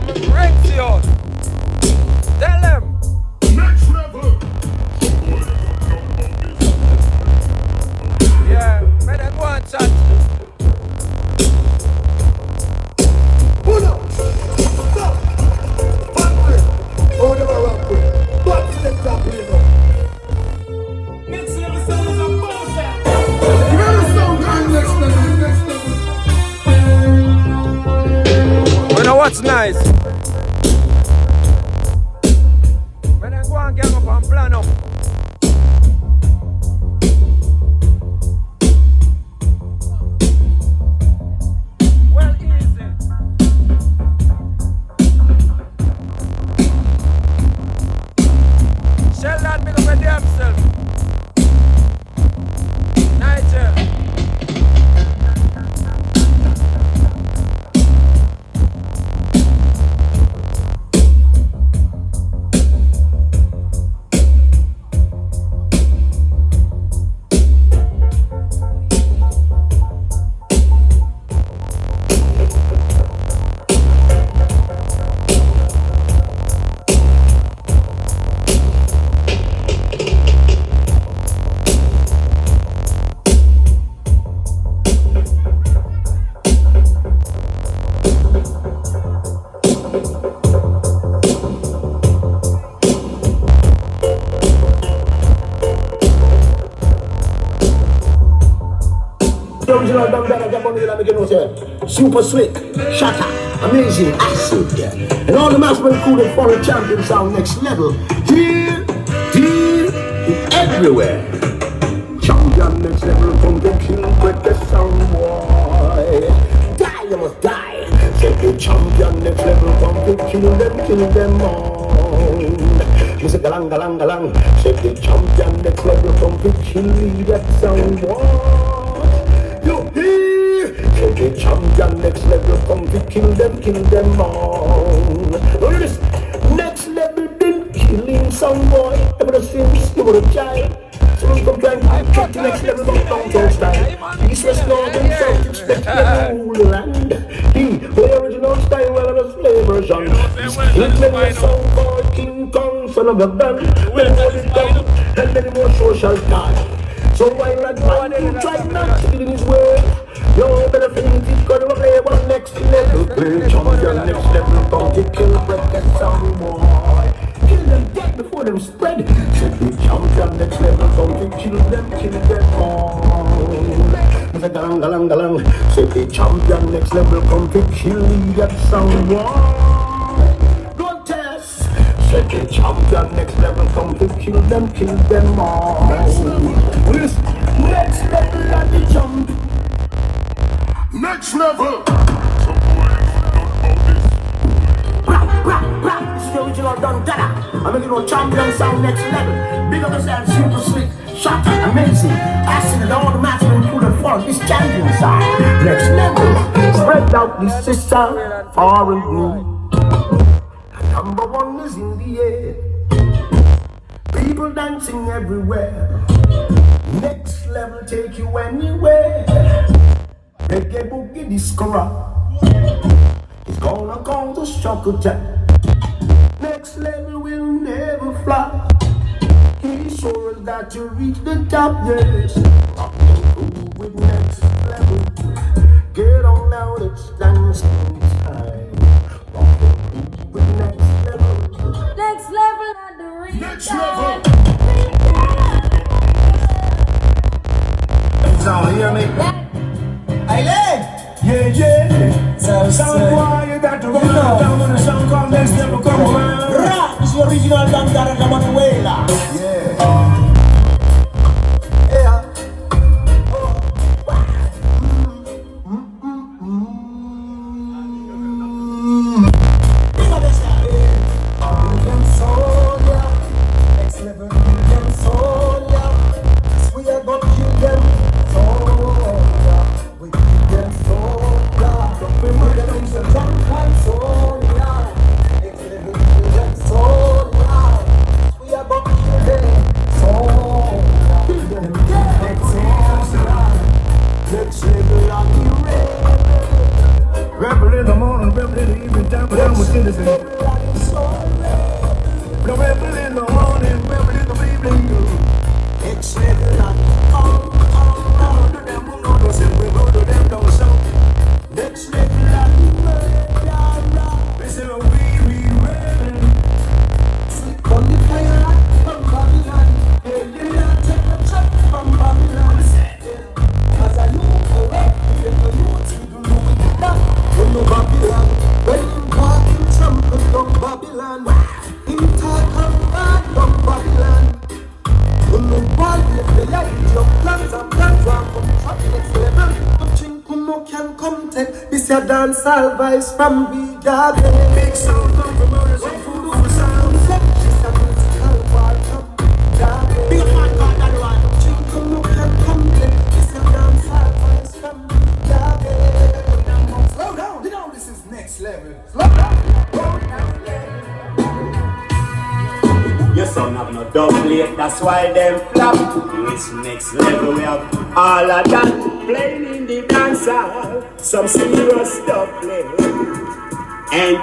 come and break to you. Tell them. Next level. Yeah, man, I go and chat. Pull up. Stop. Button. Oh, never rock with. Button the top here now. Next level sound is a bullshit. You know the sound going next level. You know what's nice? When I go and gang up and plan up. Well, easy. Sheldon, make up a damn self. Nigel. Original dumb that I got on the make you say super slick, shatter, amazing acid, and all the masterman crew that follow champion sound next level. Here, everywhere. Champion next level come to kill with the sound boy. Die, you must die. Say the champion next level come to kill them all. Mr. Galang, galang, galang. Say the champion next level come to kill that sound boy. Take the champion next level, come to kill them all. Look at this, next level been killing some boy. Ever since you were a child. So we come try and check the next level, don't style. East, west, north and south, expect to rule the land. He, the original style, well, the slave version. He's many a song called King Kong, son of a gun. We'll hold it down, and many more social time. So why not you try not to get in his way? You better think it's gonna play one next level. Play champion next level, come to kill, break that sound boy. Kill them dead before them spread. Say the champion next level, come to kill them all. Say galang, galang, galang. Say the champion next level, come to kill that sound boy. Good test. Say the champion next level, come to kill them all. Next level at the jump. Next level. It's the original Don Dada. I'm making a champion sound next level. Big up yourself, super slick, shatter, amazing. Acid and all the mastering through the front. This champion sound next level. Spread out this system far and blue. Number one is in the air. People dancing everywhere. Next level take you anywhere. Reggae boogie disco rock. It's gonna cause a shock attack. Next level will never fly. He sure has got to reach the top, yes. Rockin' cool with next level. Get on now, let's dance time. Rockin' cool with next level. Next level at the ring. Next level. Sound, hear me? Yeah. Sound boy, you got to run down when the sound comes next level, come around. Rap is the original Dam Dada Manuela. Yeah. Next level, we are gonna kill them. We are citizen. The rebel in the morning, rebel in the evening. Next level, all of them will go to them, we go to them, don't show. Next level, we say we rebel. Come the fire from Babylon. Hey, you not take the truck from Babylon. As I look correct, if you know to do that, from no Babylon. When you walk in trample from Babylon, in talk and bad from Babylon. When no body if you like your plans and plans are from track next level. Nothing no can come take. This your dance all vibes from big garden. Big sound come from others and food over sound. She's a musical bar from garden. Big man got that one. Nothing no can come take. This your dance all vibes from big garden. Slow down, you know this is next level. Slow down, Your son have no dub plate, that's why them flap. It's next level, we have all of that playing in the dance hall. Some serious stuff play. And